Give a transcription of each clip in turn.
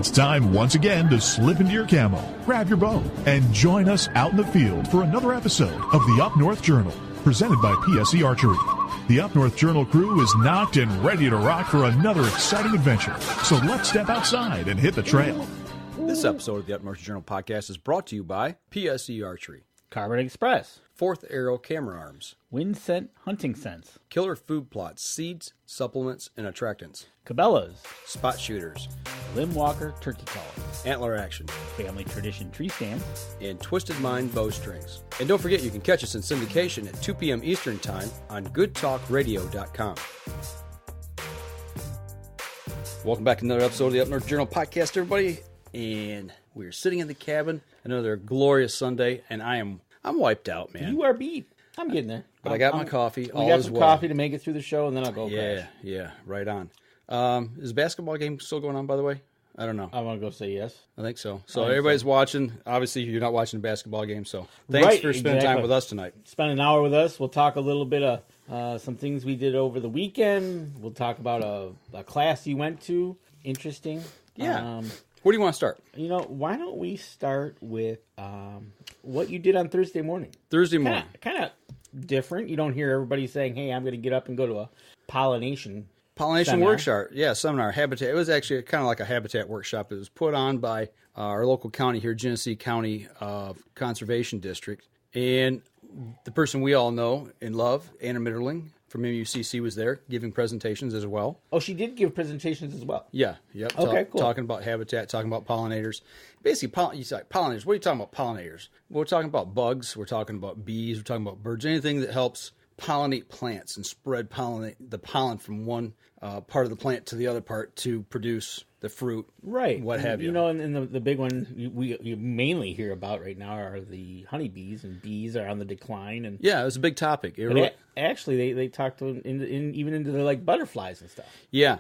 It's time once again to slip into your camo, grab your bow, and join us out in the field for another episode of the Up North Journal, presented by PSE Archery. The Up North Journal crew is knocked and ready to rock for another exciting adventure. So let's step outside and hit the trail. This episode of the Up North Journal podcast is brought to you by PSE Archery, Carbon Express, Fourth Arrow Camera Arms, Wind Scent Hunting Sense, Killer Food Plots, Seeds, Supplements, and Attractants, Cabela's, Spot Shooters, Limb Walker Turkey Calls, Antler Action, Family Tradition Tree Stands, and Twisted Mind Bowstrings. And don't forget, you can catch us in syndication at 2 p.m. Eastern Time on goodtalkradio.com. Welcome back to another episode of the Up North Journal podcast, everybody. And we're sitting in the cabin, another glorious Sunday, and I'm wiped out, man. You are beat. I'm getting there. But I got my coffee. We got some coffee to make it through the show, and then I'll go crash. Yeah, right on. Is the basketball game still going on, by the way? I don't know. I want to go say yes. I think so. So everybody's watching. Obviously, you're not watching the basketball game, so thanks for spending time with us tonight. Spend an hour with us. We'll talk a little bit of some things we did over the weekend. We'll talk about a class you went to. Interesting. Yeah. Where do you want to start? Why don't we start with what you did on Thursday morning? Thursday morning. Kind of different. You don't hear everybody saying, hey, I'm going to get up and go to a pollination seminar. Workshop. Yeah, seminar. Habitat. It was actually kind of like a habitat workshop. It was put on by our local county here, Genesee County Conservation District. And the person we all know and love, Anna Mitterling from MUCC, was there giving presentations as well. Oh, she did give presentations as well? Yeah, yep. Okay, cool. Talking about habitat, talking about pollinators. Basically, you say pollinators. What are you talking about pollinators? We're talking about bugs. We're talking about bees. We're talking about birds. Anything that helps pollinate plants and spread the pollen from one part of the plant to the other part to produce the fruit, right? What have you? And the big one you mainly hear about right now are the honeybees, and bees are on the decline. And yeah, it was a big topic. Actually, they talked even into the butterflies and stuff. Yeah,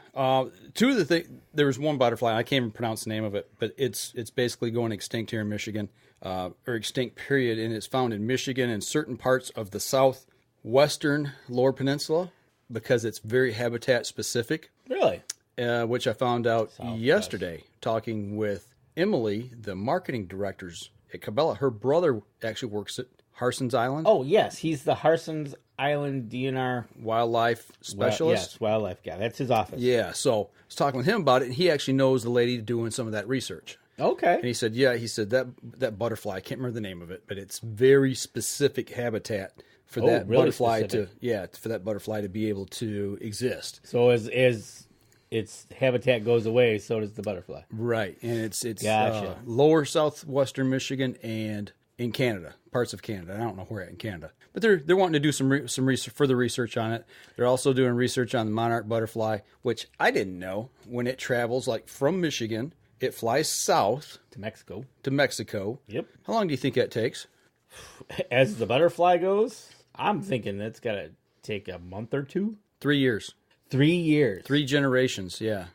two of the things. There was one butterfly. I can't even pronounce the name of it, but it's basically going extinct here in Michigan, or extinct period, and it's found in Michigan and certain parts of the southwestern Lower Peninsula because it's very habitat specific. Really. Which I found out yesterday, talking with Emily, the marketing directors at Cabela. Her brother actually works at Harson's Island. Oh, yes. He's the Harson's Island DNR wildlife specialist. Yes, wildlife guy. That's his office. Yeah, so I was talking with him about it, and he actually knows the lady doing some of that research. Okay. And he said, that butterfly, I can't remember the name of it, but it's very specific habitat for that butterfly to be able to exist. So as its habitat goes away, so does the butterfly. Right, and it's gotcha. Lower southwestern Michigan and in Canada, parts of Canada. I don't know where in Canada, but they're wanting to do some further research on it. They're also doing research on the monarch butterfly, which I didn't know. When it travels from Michigan, it flies south to Mexico. Yep. How long do you think that takes? As the butterfly goes, I'm thinking that's got to take a month or two. 3 years. 3 years. 3 generations, yeah.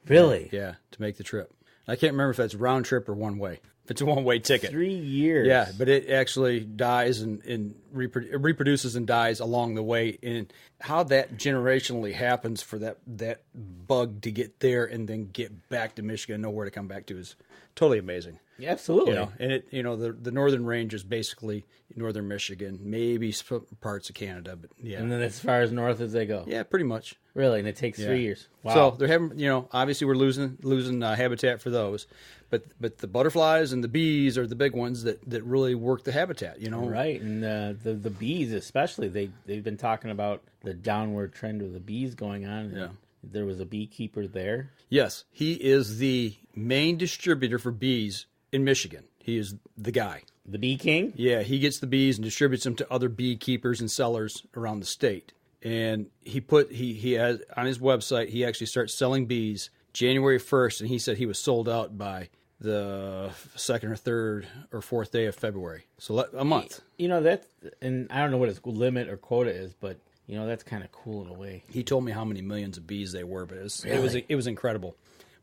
Really? Yeah, to make the trip. I can't remember if that's round trip or one way. If it's a one-way ticket. 3 years. Yeah, but it actually dies and reproduces and dies along the way. And how that generationally happens for that bug to get there and then get back to Michigan and know where to come back to is totally amazing. Yeah, absolutely. And the northern range is basically northern Michigan, maybe parts of Canada, but yeah. And then as far as north as they go. Yeah, pretty much. Really, and it takes 3 years. Wow. So they're having, obviously we're losing habitat for those, but the butterflies and the bees are the big ones that really work the habitat. Right, and the bees especially, they've been talking about the downward trend of the bees going on. Yeah. There was a beekeeper there. Yes, he is the main distributor for bees in Michigan. He is the guy. The bee king? Yeah, he gets the bees and distributes them to other beekeepers and sellers around the state. And he has on his website, he actually starts selling bees January 1st, and he said he was sold out by the 2nd or 3rd or 4th day of February. So a month. That, and I don't know what his limit or quota is, but that's kind of cool in a way. He told me how many millions of bees they were, but it was incredible.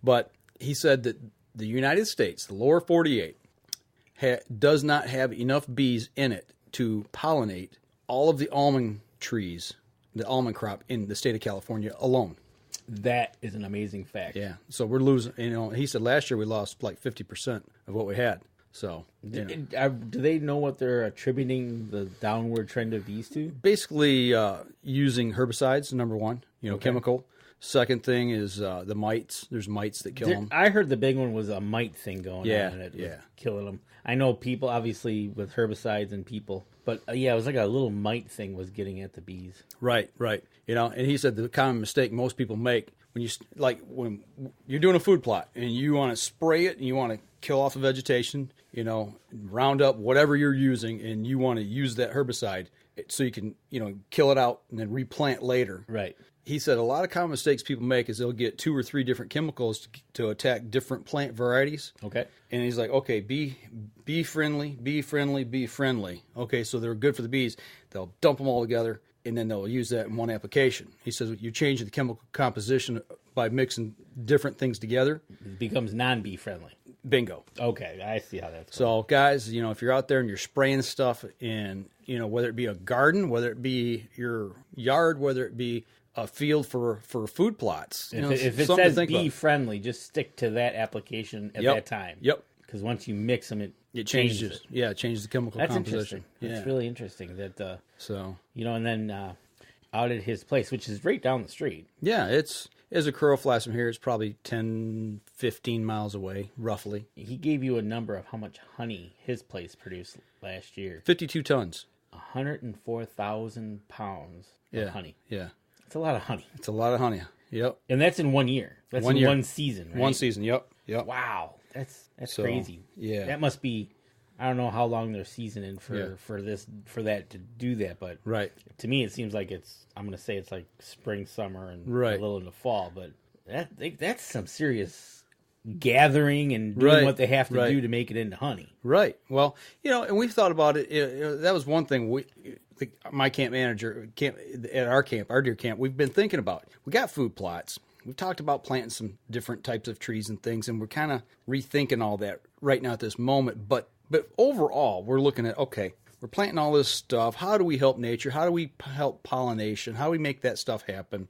But he said that the United States, the lower 48, does not have enough bees in it to pollinate all of the almond trees, the almond crop in the state of California alone. That is an amazing fact. Yeah. So we're losing. He said last year we lost like 50% of what we had. So Do they know what they're attributing the downward trend of bees to? basically using herbicides, number one, chemical. Second thing is the mites. There's mites that kill them. I heard the big one was a mite thing going on. And it was killing them. I know people, obviously, with herbicides and people. But, it was like a little mite thing was getting at the bees. Right. And he said the common mistake most people make when you're doing a food plot and you want to spray it and you want to kill off the vegetation, round up whatever you're using, and you want to use that herbicide so you can, kill it out and then replant later. Right. He said a lot of common mistakes people make is they'll get 2 or 3 different chemicals to attack different plant varieties. Okay. And he's like, okay, bee friendly. Okay, so they're good for the bees. They'll dump them all together, and then they'll use that in one application. He says you change the chemical composition by mixing different things together. It becomes non-bee friendly. Bingo. Okay, I see how that's going. So, guys, if you're out there and you're spraying stuff in, whether it be a garden, whether it be your yard, whether it be a field for food plots. If it says bee friendly, just stick to that application at that time. Yep. Because once you mix them, it changes it. Yeah, it changes the chemical composition. Interesting. Yeah. That's really interesting. That so and then out at his place, which is right down the street. Yeah, it's as a crow flies from here. It's probably 10, 15 miles away, roughly. He gave you a number of how much honey his place produced last year. 52 tons. 104,000 pounds of honey. Yeah. It's a lot of honey. It's a lot of honey. Yep. And that's in 1 year. That's in one season, right? One season, yep. Wow. That's crazy. Yeah. That must be, I don't know how long they're seasoning for that to do that, but right. To me it seems like I'm going to say it's like spring, summer, and a little into fall, but that's some serious gathering and doing what they have to do to make it into honey. Right. Well, and we've thought about it. That was one thing my camp manager at our deer camp, we've been thinking about. We got food plots. We've talked about planting some different types of trees and things, and we're kind of rethinking all that right now at this moment. But overall, we're looking at, okay, we're planting all this stuff. How do we help nature? How do we help pollination? How do we make that stuff happen?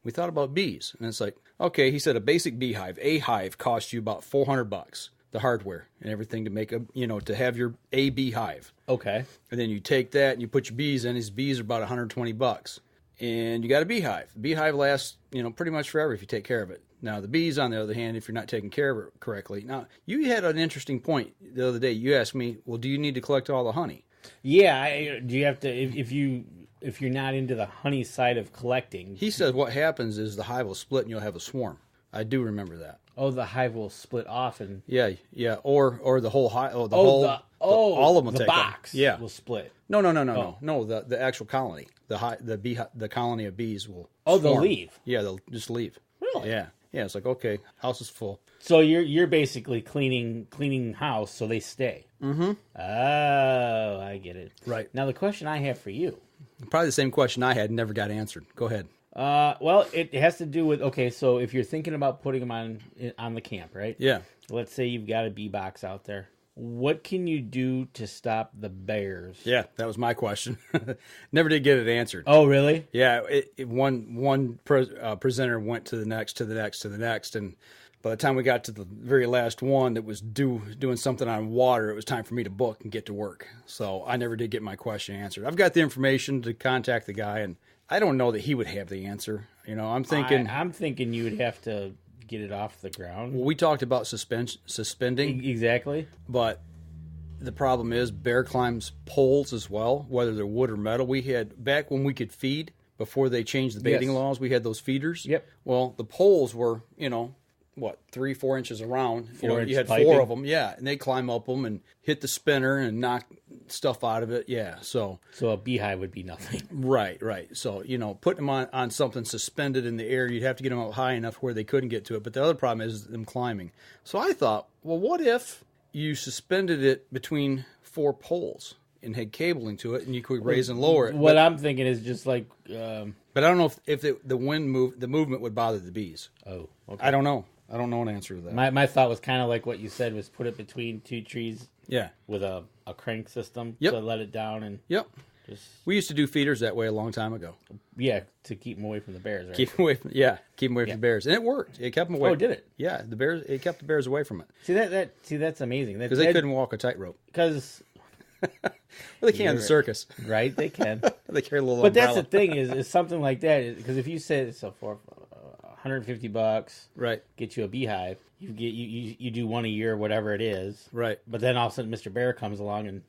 We thought about bees, and it's like, okay, he said a basic beehive, a hive costs you about $400, the hardware and everything to make to have your a beehive. Okay. And then you take that and you put your bees in. These bees are about $120. And you got a beehive. The beehive lasts, pretty much forever if you take care of it. Now, the bees, on the other hand, if you're not taking care of it correctly. Now, you had an interesting point the other day. You asked me, well, do you need to collect all the honey? Yeah. Do you have to, if you're not into the honey side of collecting? He says what happens is the hive will split and you'll have a swarm. I do remember that. Oh, the hive will split off and yeah, or the whole hive. All of them. The box will split. No. The actual colony, the colony of bees will. Oh, swarm. they'll leave. Yeah, they'll just leave. Really? Yeah. It's like, okay, house is full. So you're basically cleaning house so they stay. Mm-hmm. Oh, I get it. Right. Now the question I have for you, probably the same question I had, and never got answered. Go ahead. Well, it has to do with, okay, so if you're thinking about putting them on the camp, right? Yeah. Let's say you've got a bee box out there. What can you do to stop the bears? Yeah, that was my question. Never did get it answered. Oh, really? Yeah, one presenter went to the next, and by the time we got to the very last one that was doing something on water, it was time for me to book and get to work. So I never did get my question answered. I've got the information to contact the guy, and I don't know that he would have the answer. I'm thinking you would have to get it off the ground. Well, we talked about suspending. Exactly. But the problem is bear climbs poles as well, whether they're wood or metal. We had, back when we could feed, before they changed the baiting laws, we had those feeders. Yep. Well, the poles were, 3-4 inches around. You had piping. 4 of them, and they'd climb up them and hit the spinner and knock stuff out of it, So a beehive would be nothing. Right. So, putting them on something suspended in the air, you'd have to get them up high enough where they couldn't get to it. But the other problem is them climbing. So I thought, well, what if you suspended it between 4 poles and had cabling to it, and you could raise and lower it? What I'm thinking is just like... but I don't know if the movement would bother the bees. Oh, okay. I don't know. I don't know an answer to that. My thought was kind of like what you said, was put it between 2 trees. Yeah. With a crank system. Yep. To let it down and. Yep. We used to do feeders that way a long time ago. Yeah, to keep them away from the bears, right? Keep them away from the bears, and it worked. It kept them away. Oh, did it? Yeah, it kept the bears away from it. See that's amazing. Because they couldn't walk a tightrope. Because well, they can in the circus, right? They can. They carry a little. But umbrella. that's the thing is something like that. Because if you say so for $150, right, get you a beehive. You do one a year, whatever it is, right. But then all of a sudden, Mr. Bear comes along and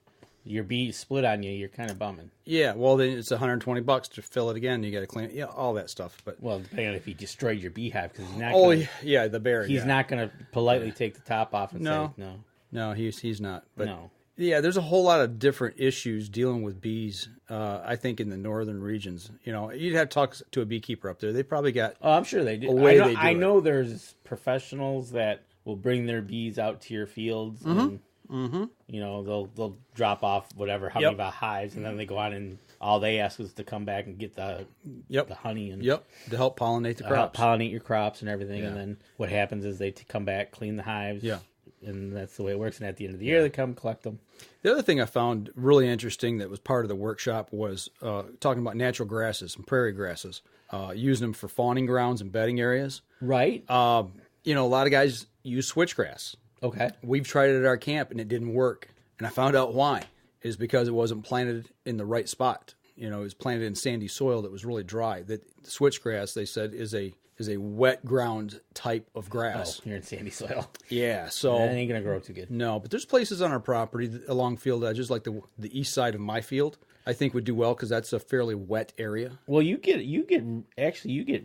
your bees split on you. You're kind of bumming. Yeah, well, then it's $120 to fill it again. You got to clean it, all that stuff. But depending on if he destroyed your beehive, because he's not. The bear. He's not going to politely take the top off and say no. No, he's not. But no. Yeah, there's a whole lot of different issues dealing with bees. I think in the northern regions, you'd have to talk to a beekeeper up there. They probably got. Oh, I'm sure they do. I know there's professionals that will bring their bees out to your fields. Mm-hmm. And, they'll drop off how many hives, and then they go on and all they ask is to come back and get the honey and to help pollinate the crops, pollinate your crops and everything. And then what happens is they come back, clean the hives. Yeah. And that's the way it works. And at the end of the year, they come collect them. The other thing I found really interesting that was part of the workshop was talking about natural grasses and prairie grasses, using them for fawning grounds and bedding areas. Right. A lot of guys use switchgrass. Okay. We've tried it at our camp, and it didn't work. And I found out why. Is because it wasn't planted in the right spot. It was planted in sandy soil that was really dry. That switchgrass, they said, is a wet ground type of grass. Oh, you're in sandy soil. Yeah, so that ain't gonna grow too good. No, but there's places on our property along field edges, like the east side of my field, I think would do well because that's a fairly wet area. Well, you get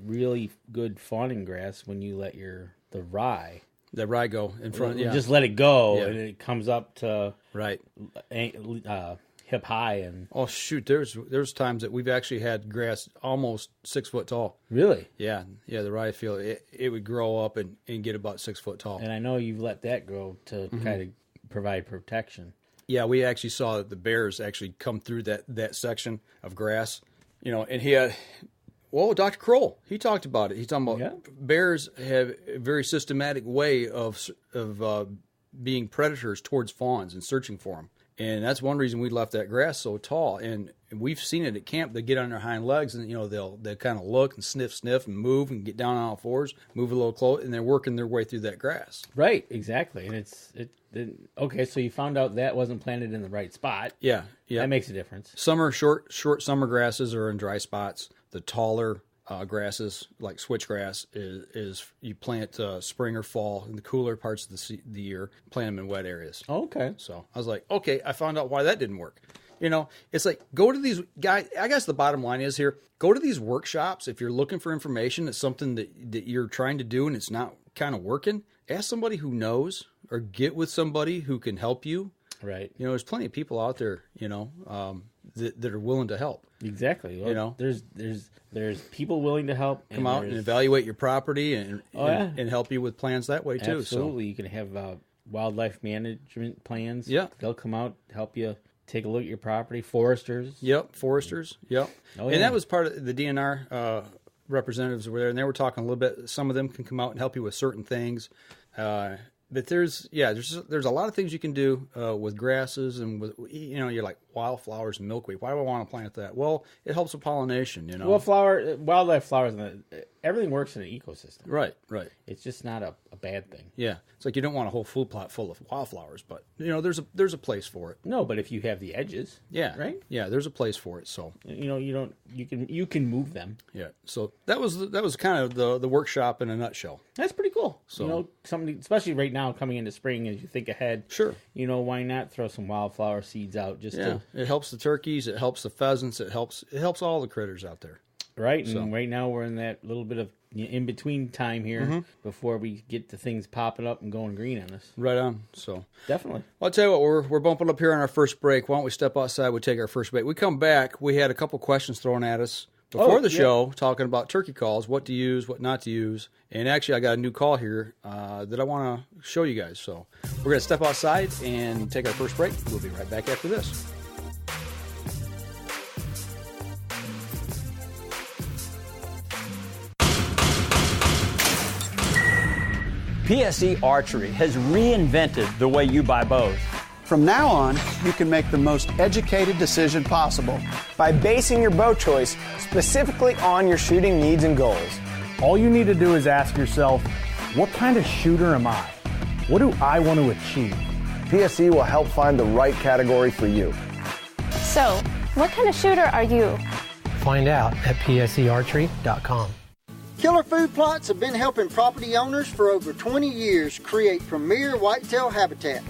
really good fawning grass when you let the rye go in front. Yeah, just let it go, and it comes up to right hip high. And oh shoot, there's times that we've actually had grass almost 6 foot tall. Really? Yeah, the rye field it would grow up and get about 6 foot tall. And I know you've let that grow to kind of provide protection. Yeah, we actually saw that the bears actually come through that section of grass. And he had. Well, Dr. Kroll, he talked about it. He's talking about bears have a very systematic way of being predators towards fawns and searching for them. And that's one reason we left that grass so tall. And we've seen it at camp. They get on their hind legs and, they'll kind of look and sniff and move and get down on all fours, move a little close, and they're working their way through that grass. Right, exactly. And okay, so you found out that wasn't planted in the right spot. Yeah. That makes a difference. Short summer grasses are in dry spots. The taller grasses, like switchgrass, is you plant spring or fall in the cooler parts of the year. Plant them in wet areas. Okay. So I was like, okay, I found out why that didn't work. It's like go to these guys. I guess the bottom line is here: go to these workshops if you're looking for information. It's something that you're trying to do and it's not kind of working. Ask somebody who knows, or get with somebody who can help you. Right. There's plenty of people out there, that are willing to help. Exactly. Well, there's people willing to help. Come out and evaluate your property and help you with plans that way too. Absolutely. So. You can have wildlife management plans. Yeah. They'll come out, help you take a look at your property. Foresters. Yep. Foresters. Yep. Oh, yeah. And that was part of the DNR representatives were there, and they were talking a little bit. Some of them can come out and help you with certain things. But there's a lot of things you can do with grasses and with you're like wildflowers and milkweed. Why do I want to plant that? Well, it helps with pollination. Well, wildlife flowers, everything works in an ecosystem. Right. It's just not a bad thing. Yeah, it's like you don't want a whole food plot full of wildflowers, but there's a place for it. No, but if you have the edges, right? Yeah, there's a place for it. So you can move them. Yeah. So that was kind of the workshop in a nutshell. That's pretty cool. So something, especially right now coming into spring, as you think ahead. Sure. Why not throw some wildflower seeds out to. It helps the turkeys. It helps the pheasants. It helps all the critters out there. Right, and right now we're in that little bit of in-between time here before we get the things popping up and going green on us. Right on. So definitely. Well, I'll tell you what, we're bumping up here on our first break. Why don't we step outside? We take our first break. We come back. We had a couple questions thrown at us before the show talking about turkey calls, what to use, what not to use. And actually, I got a new call here that I want to show you guys. So we're going to step outside and take our first break. We'll be right back after this. PSE Archery has reinvented the way you buy bows. From now on, you can make the most educated decision possible by basing your bow choice specifically on your shooting needs and goals. All you need to do is ask yourself, what kind of shooter am I? What do I want to achieve? PSE will help find the right category for you. So, what kind of shooter are you? Find out at psearchery.com. Killer Food Plots have been helping property owners for over 20 years create premier whitetail habitat.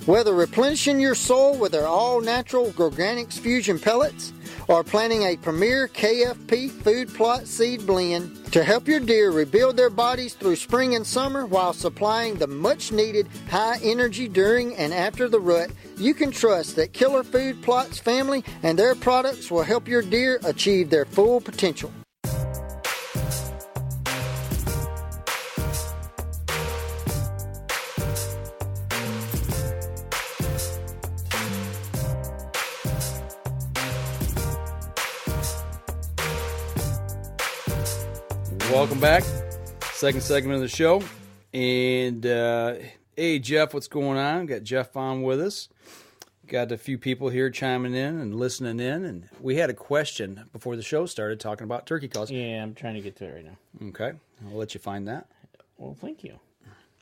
Whether replenishing your soil with their all-natural Organics Fusion pellets or planting a premier KFP food plot seed blend to help your deer rebuild their bodies through spring and summer while supplying the much-needed high energy during and after the rut, you can trust that Killer Food Plots family and their products will help your deer achieve their full potential. Welcome back. Second segment of the show. And, hey, Jeff, what's going on? Got Jeff on with us. Got a few people here chiming in and listening in. And we had a question before the show started talking about turkey calls. Yeah, I'm trying to get to it right now. Okay. I'll let you find that. Well, thank you.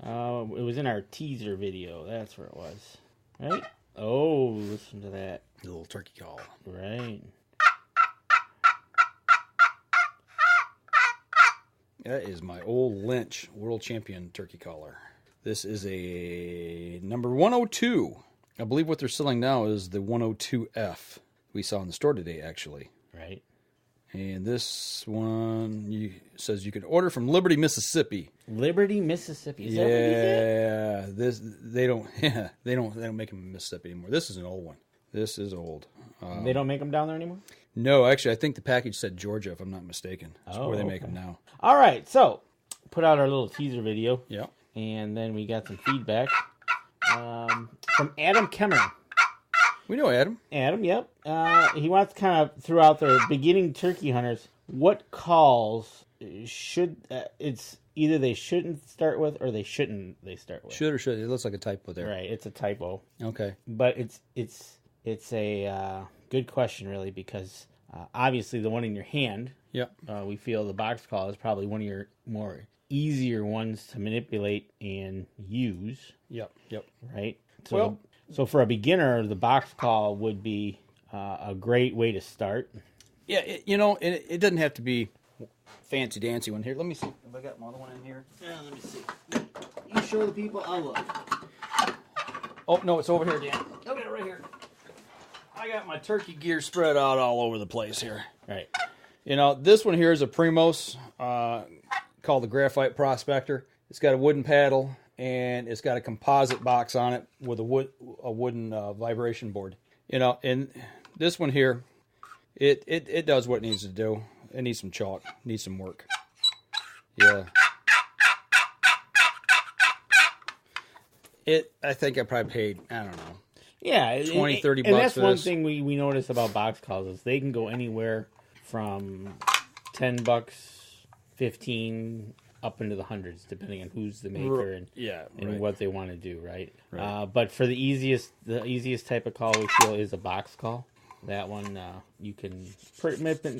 It was in our teaser video. That's where it was. Right? Oh, listen to that. The little turkey call. Right. That is my old Lynch World Champion turkey caller. This is a number 102. I believe what they're selling now is the 102F. We saw in the store today, actually. Right. And this one says you can order from Liberty, Mississippi. Liberty, Mississippi. Is yeah, that what you said? They don't make them in Mississippi anymore. This is an old one. This is old. They don't make them down there anymore? No, actually, I think the package said Georgia, if I'm not mistaken. That's where they make okay. them now. All right, so put out our little teaser video. Yeah. And then we got some feedback from Adam Kemmer. We know Adam. Adam, yep. He wants to kind of throw out there, beginning turkey hunters, what calls should it's either they shouldn't start with or they shouldn't they start with. Should or should. It looks like a typo there. Right, it's a typo. Okay. But it's a good question, really, because obviously the one in your hand, we feel the box call is probably one of your more easier ones to manipulate and use. Yep. Right? So for a beginner, the box call would be a great way to start. Yeah, it doesn't have to be fancy dancy one here. Let me see. Have I got my other one in here? Yeah, let me see. You show the people, I'll look. Oh, no, it's over here, Dan. Look at it right here. I got my turkey gear spread out all over the place here. Right. This one here is a Primos called the Graphite Prospector. It's got a wooden paddle, and it's got a composite box on it with a wooden vibration board. And this one here, it does what it needs to do. It needs some chalk. It needs some work. Yeah. I think I probably paid, I don't know. Yeah, 20, 30 bucks. And that's for one this. thing we notice about box calls is they can go anywhere from $10, 15 up into the hundreds, depending on who's the maker and what they want to do, right? But for the easiest type of call we feel is a box call. That one you can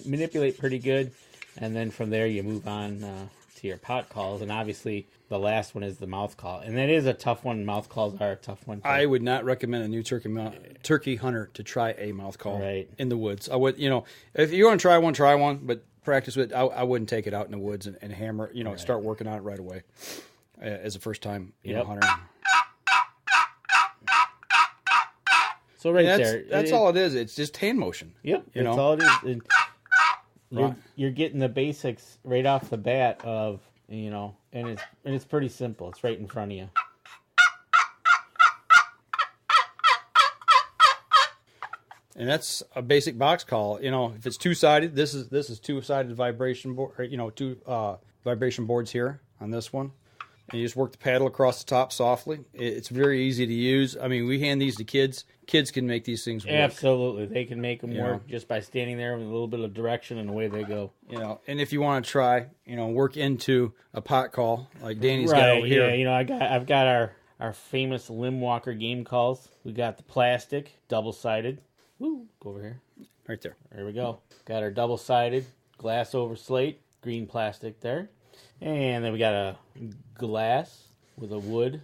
manipulate pretty good, and then from there you move on to your pot calls, and obviously the last one is the mouth call, and that is a tough one. Mouth calls are a tough one. I would not recommend a new turkey hunter to try a mouth call in the woods. I would, if you want to try one, but practice with. I wouldn't take it out in the woods and hammer. Start working on it right away as a first time hunter. So that's all it is. It's just hand motion. Yep, that's all it is. You're getting the basics right off the bat of and it's pretty simple. It's right in front of you. And that's a basic box call. If it's two-sided, this is two-sided vibration board. Two vibration boards here on this one, and you just work the paddle across the top softly. It's very easy to use. I mean, we hand these to kids. Kids can make these things work. Absolutely, they can make them work just by standing there with a little bit of direction, and away they go. And if you want to try, work into a pot call like Danny's got over here. Yeah, I've got our our famous limb walker game calls. We got the plastic, double-sided. Woo, go over here. Right there. There we go. Got our double-sided glass over slate, green plastic there. And then we got a glass with a wood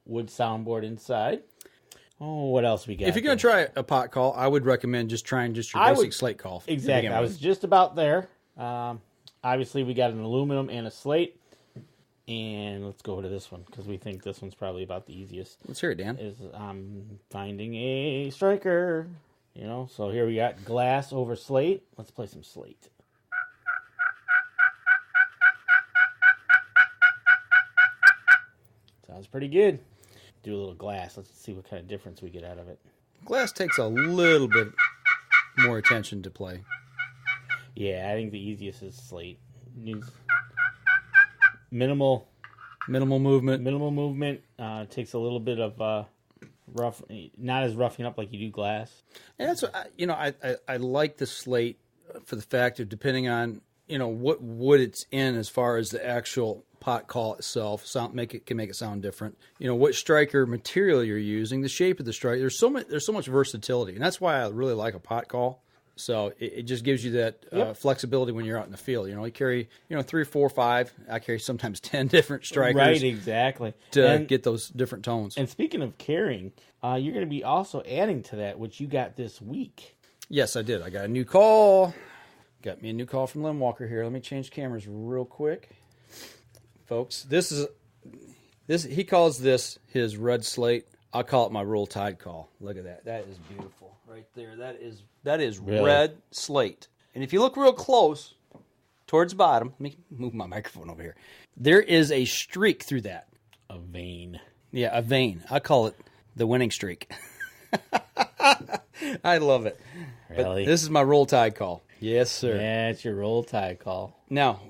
soundboard inside. Oh, what else we got? If you're going to try a pot call, I would recommend just trying your basic slate call. Exactly. I was just about there. Obviously, we got an aluminum and a slate. And let's go to this one because we think this one's probably about the easiest. Let's hear it, Dan. Is finding a striker. So here we got glass over slate. Let's play some slate. Sounds pretty good. Do a little glass. Let's see what kind of difference we get out of it. Glass takes a little bit more attention to play. Yeah, I think the easiest is slate. Needs minimal movement. Takes a little bit of rough, not as roughing up like you do glass. And that's what I like the slate for the fact of depending on what wood it's in as far as the actual pot call itself, can make it sound different. What striker material you're using, the shape of the striker. There's so much versatility, and that's why I really like a pot call. So it just gives you that flexibility when you're out in the field. You carry 3, 4, 5. I carry sometimes 10 different strikers. Right, exactly. To get those different tones. And speaking of carrying, you're going to be also adding to that which you got this week. Yes, I did. I got a new call. Got me a new call from Limb Walker here. Let me change cameras real quick. Folks, he calls this his red slate. I'll call it my roll tide call. Look at that. That is beautiful right there. That is really? Red slate. And if you look real close towards the bottom, let me move my microphone over here. There is a streak through that. A vein. Yeah, a vein. I call it the winning streak. I love it. Really? But this is my roll tide call. Yes, sir. Yeah, it's your roll tide call. Now,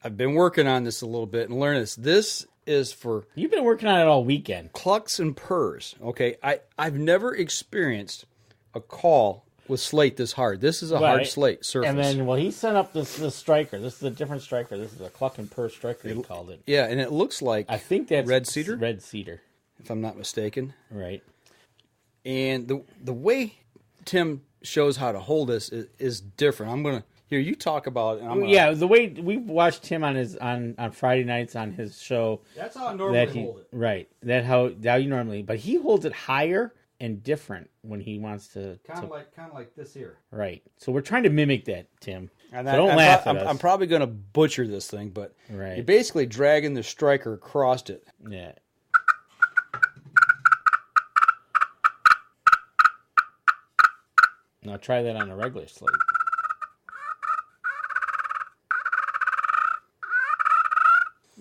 I've been working on this a little bit and learning this. This is for... You've been working on it all weekend. Clucks and purrs, okay? I've never experienced a call with slate this hard. This is a hard slate surface. And then, he sent up this striker. This is a different striker. This is a cluck and purr striker, he called it. Yeah, and it looks like... I think that's... red cedar? Red cedar. If I'm not mistaken. Right. And the way Tim shows how to hold this is different. I'm going to... Here, you talk about it. The way we watched him on Friday nights on his show. That's how I normally hold it. Right. That's how you normally. But he holds it higher and different when he wants to. Kind of like this here. Right. So we're trying to mimic that, Tim. And so don't laugh at us. I'm probably going to butcher this thing, but right. You're basically dragging the striker across it. Yeah. Now try that on a regular slate.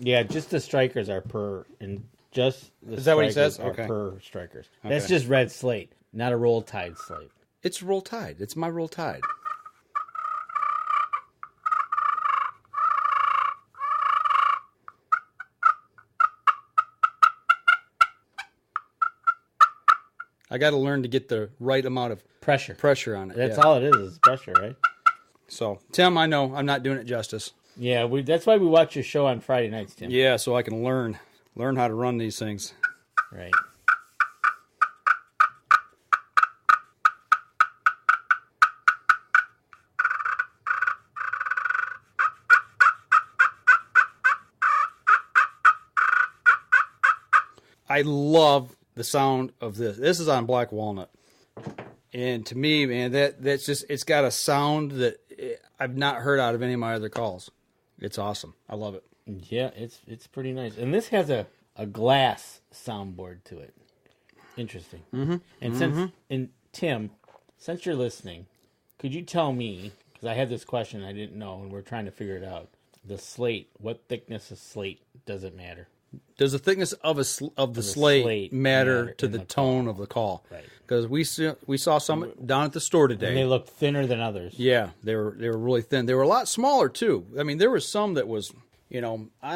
Yeah, just the strikers are per, and just the is that what he says? Okay. Per strikers. Okay. That's just red slate, not a roll tide slate. It's roll tide. It's my roll tide. I got to learn to get the right amount of pressure on it. That's all it is pressure, right? So, Tim, I know I'm not doing it justice. Yeah, that's why we watch your show on Friday nights, Tim. Yeah, so I can learn how to run these things. Right. I love the sound of this. This is on black walnut. And to me, man, that's just, it's got a sound that I've not heard out of any of my other calls. It's awesome. I love it. Yeah, it's pretty nice. And this has a glass soundboard to it. Interesting. Mm-hmm. And Tim, since you're listening, could you tell me, because I had this question I didn't know and we're trying to figure it out, the slate, what thickness of slate does it matter? Does the thickness of the slate matter to the tone of the call? Right. Because we saw some down at the store today. And they looked thinner than others. Yeah, they were really thin. They were a lot smaller too. I mean, there was some that was, I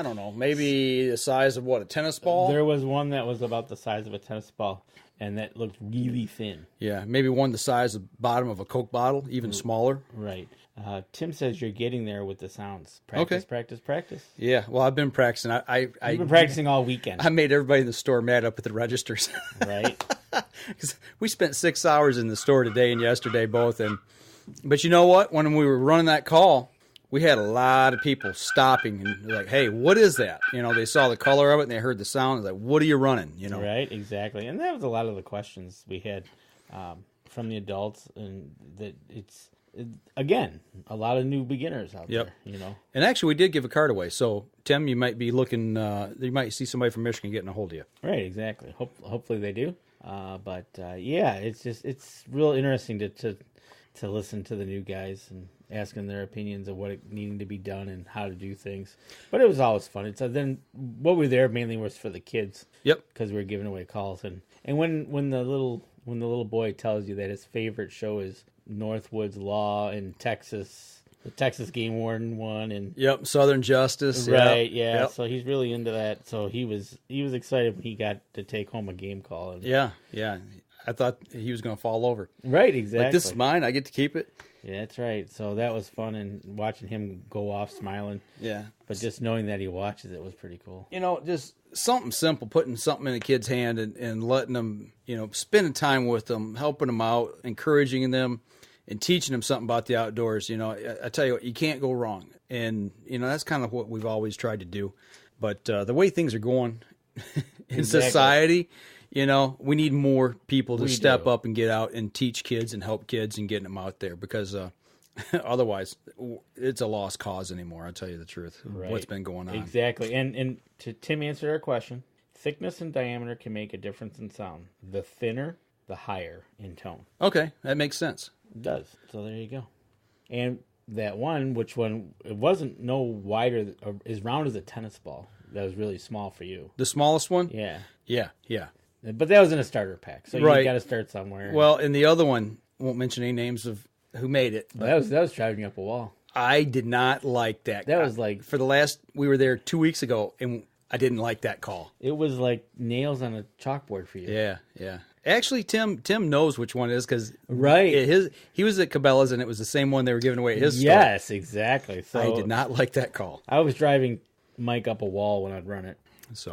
don't know, maybe the size of a tennis ball. There was one that was about the size of a tennis ball. and that looked really thin. Yeah, maybe one the size of the bottom of a Coke bottle, even smaller. Right. Tim says you're getting there with the sounds. Practice, practice. Yeah, well, I've been practicing. I've been practicing all weekend. I made everybody in the store mad up at the registers. Right. Because we spent 6 hours in the store today and yesterday both. But you know what? When we were running that call, we had a lot of people stopping and like, hey, what is that? They saw the color of it and they heard the sound. Like, what are you running? Right, exactly. And that was a lot of the questions we had from the adults, and that again, a lot of new beginners out there. And actually, we did give a card away. So, Tim, you might be looking. You might see somebody from Michigan getting a hold of you. Right, exactly. Hopefully they do. Yeah, it's real interesting to listen to the new guys and asking their opinions of what needing to be done and how to do things. But it was always fun. Then what we were there mainly was for the kids. Yep. Because we were giving away calls, and when the little boy tells you that his favorite show is Northwood's Law in Texas, the Texas Game Warden one, and Southern Justice, right? Yeah, yep. So he's really into that. So he was excited when he got to take home a game call. And, yeah. I thought he was going to fall over. Right, exactly. Like, this is mine. I get to keep it. Yeah, that's right. So that was fun, and watching him go off smiling. Yeah. But just knowing that he watches it was pretty cool. Just something simple, putting something in a kid's hand and letting them, spending time with them, helping them out, encouraging them, and teaching them something about the outdoors. I tell you what, you can't go wrong. And, that's kind of what we've always tried to do. But the way things are going in society, we need more people to step up and get out and teach kids and help kids and getting them out there, because otherwise it's a lost cause anymore. I'll tell you the truth. Right. What's been going on. Exactly. And to Tim answer our question, thickness and diameter can make a difference in sound. The thinner, the higher in tone. Okay, that makes sense. It does. So there you go. And that one, it wasn't no wider, or as round as a tennis ball. That was really small for you. The smallest one? Yeah. Yeah. But that was in a starter pack, so right. You got to start somewhere. Well, and the other one, won't mention any names of who made it. But that was driving me up a wall. I did not like that. That was like, we were there 2 weeks ago, and I didn't like that call. It was like nails on a chalkboard for you. Yeah. Actually, Tim knows which one it is, because right, he was at Cabela's, and it was the same one they were giving away at his store. Yes, exactly. So I did not like that call. I was driving Mike up a wall when I'd run it.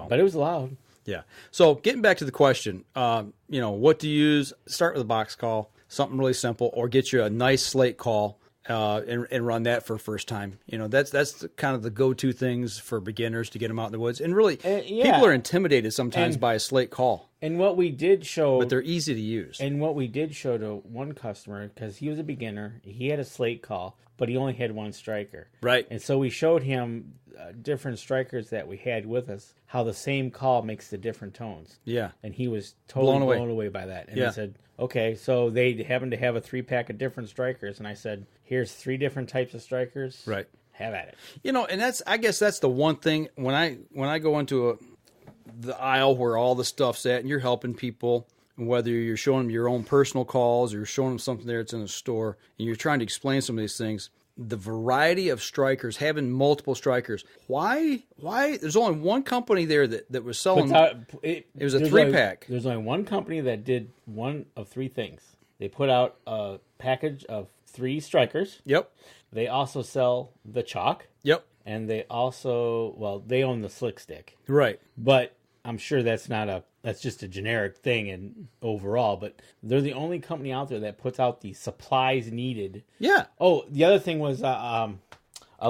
But it was loud. Yeah. So getting back to the question, what to use? Start with a box call, something really simple, or get you a nice slate call and run that for first time. That's kind of the go-to things for beginners to get them out in the woods. And really, people are intimidated sometimes by a slate call. And what we did show, but they're easy to use. And what we did show to one customer, because he was a beginner, he had a slate call, but he only had one striker. Right. And so we showed him different strikers that we had with us, how the same call makes the different tones. Yeah. And he was totally blown away by that. And he said, okay, so they happen to have a 3-pack of different strikers. And I said, here's 3 different types of strikers. Right. Have at it. And I guess that's the one thing when I go into the aisle where all the stuff's at and you're helping people, whether you're showing them your own personal calls or you're showing them something there that's in a store, and you're trying to explain some of these things, the variety of strikers, having multiple strikers. Why? There's only one company there that was selling. It was a 3-pack. There's only one company that did one of 3 things. They put out a package of 3 strikers. Yep. They also sell the chalk. Yep. And they also, they own the slick stick. Right. But I'm sure that's just a generic thing and overall, but they're the only company out there that puts out the supplies needed. Yeah. Oh, the other thing was a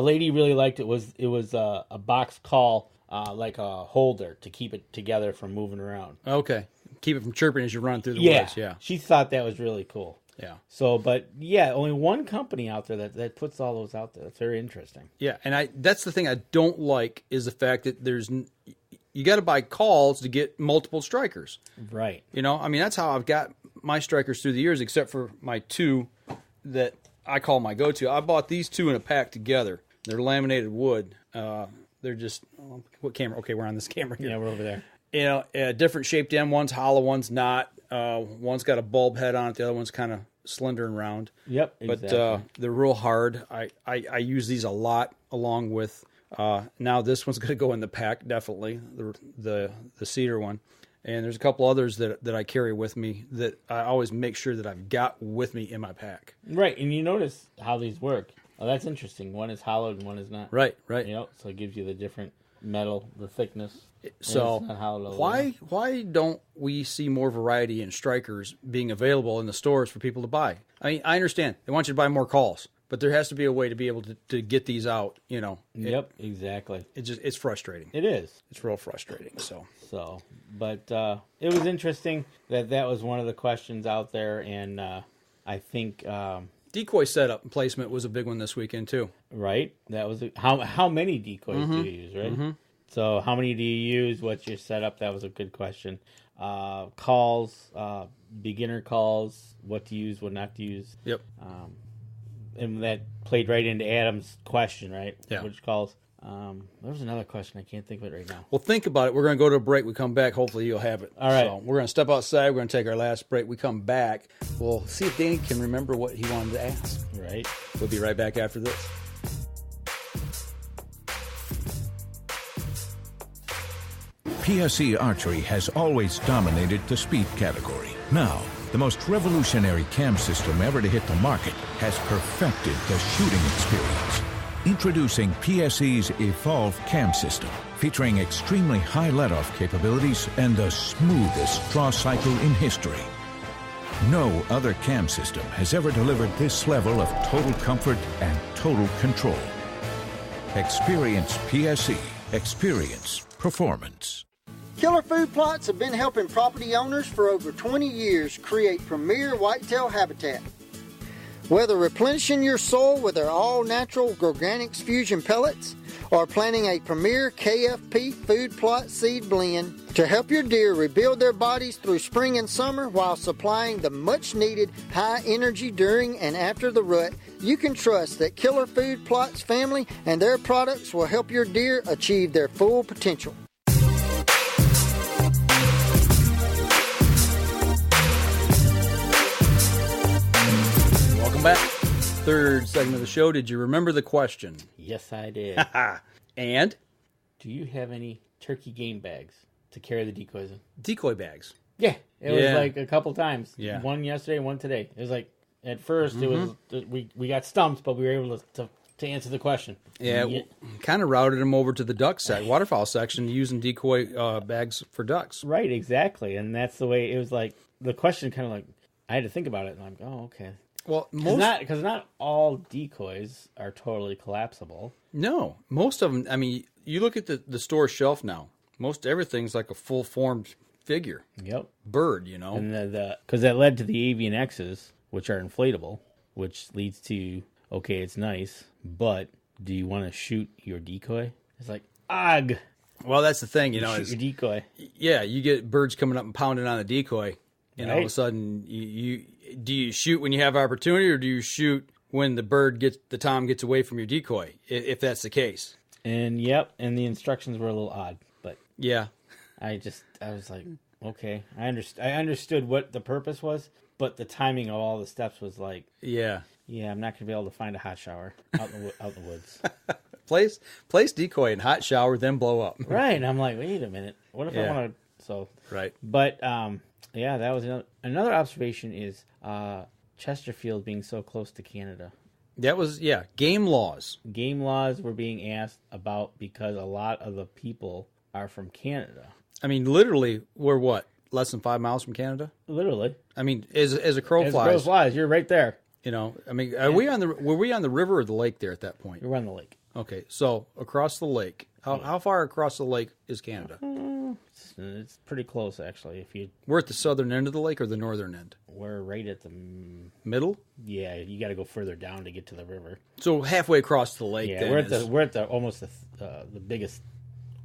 lady really liked it. It was a box call, like a holder to keep it together from moving around. Okay. Keep it from chirping as you run through the woods. Yeah. She thought that was really cool. Yeah. So, but yeah, only one company out there that puts all those out there. That's very interesting. Yeah, and that's the thing I don't like is the fact that you got to buy calls to get multiple strikers. Right. That's how I've got my strikers through the years, except for my 2 that I call my go-to. I bought these 2 in a pack together. They're laminated wood. They're just, what camera? Okay, we're on this camera here. Yeah, we're over there. Different shaped end, one's hollow, one's not. One's got a bulb head on it. The other one's kind of slender and round. Yep, exactly. But they're real hard. I use these a lot along with, now this one's going to go in the pack, definitely, the cedar one. And there's a couple others that I carry with me that I always make sure that I've got with me in my pack. Right, and you notice how these work. Oh, that's interesting. One is hollowed and one is not. Right. So it gives you the different metal, the thickness. So why don't we see more variety in strikers being available in the stores for people to buy? I mean, I understand they want you to buy more calls, but there has to be a way to be able to get these out. Yep, exactly. It's frustrating. It is. It's real frustrating. But it was interesting that was one of the questions out there, and I think decoy setup and placement was a big one this weekend too. Right. That was how many decoys do you use? Right. Mm-hmm. So how many do you use? What's your setup? That was a good question. Calls, beginner calls, what to use, what not to use. Yep. And that played right into Adam's question, right? Yeah. Which calls? There was another question. I can't think of it right now. Well, think about it. We're going to go to a break. We come back. Hopefully you'll have it. All right. So we're going to step outside. We're going to take our last break. We come back. We'll see if Danny can remember what he wanted to ask. Right. We'll be right back after this. PSE Archery has always dominated the speed category. Now, the most revolutionary cam system ever to hit the market has perfected the shooting experience. Introducing PSE's Evolve Cam System, featuring extremely high let-off capabilities and the smoothest draw cycle in history. No other cam system has ever delivered this level of total comfort and total control. Experience PSE. Experience performance. Killer Food Plots have been helping property owners for over 20 years create premier whitetail habitat. Whether replenishing your soil with their all-natural Organics Fusion pellets or planting a premier KFP food plot seed blend to help your deer rebuild their bodies through spring and summer while supplying the much-needed high energy during and after the rut, you can trust that Killer Food Plots family and their products will help your deer achieve their full potential. Back. Third segment of the show. Did you remember the question? Yes, I did. And? Do you have any turkey game bags to carry the decoys in? Decoy bags? Yeah. It was like a couple times. Yeah. One yesterday, one today. It was like, at first, it was we got stumped, but we were able to answer the question. Yeah, kind of routed them over to the waterfowl section using decoy bags for ducks. Right, exactly. And that's the way it was like, the question kind of like, I had to think about it, and I'm like, oh, okay. Well, because not all decoys are totally collapsible. No, most of them. I mean, you look at the store shelf now. Most everything's like a full formed figure. Yep, bird. And because that led to the avian X's, which are inflatable, which leads to it's nice, but do you want to shoot your decoy? It's like ugh. Well, that's the thing, shoot your decoy. Yeah, you get birds coming up and pounding on the decoy, and all of a sudden do you shoot when you have opportunity, or do you shoot when the tom gets away from your decoy, if that's the case? And the instructions were a little odd, but yeah, I was like, okay, I understood what the purpose was, but the timing of all the steps was like, yeah, I'm not gonna be able to find a hot shower out in the woods. place decoy in hot shower, then blow up. Right, and I'm like, wait a minute, what if I want to? So right, but that was another observation is Chesterfield being so close to Canada. That was, game laws. Game laws were being asked about because a lot of the people are from Canada. I mean, literally, we're what, less than 5 miles from Canada? Literally. I mean, as a crow flies. As a crow flies, you're right there. I mean, were we on the river or the lake there at that point? We were on the lake. Okay, so across the lake. How far across the lake is Canada? It's pretty close, actually. We're at the southern end of the lake or the northern end? We're right at the middle. Yeah, you got to go further down to get to the river. So halfway across the lake. Yeah, we're at the almost the biggest,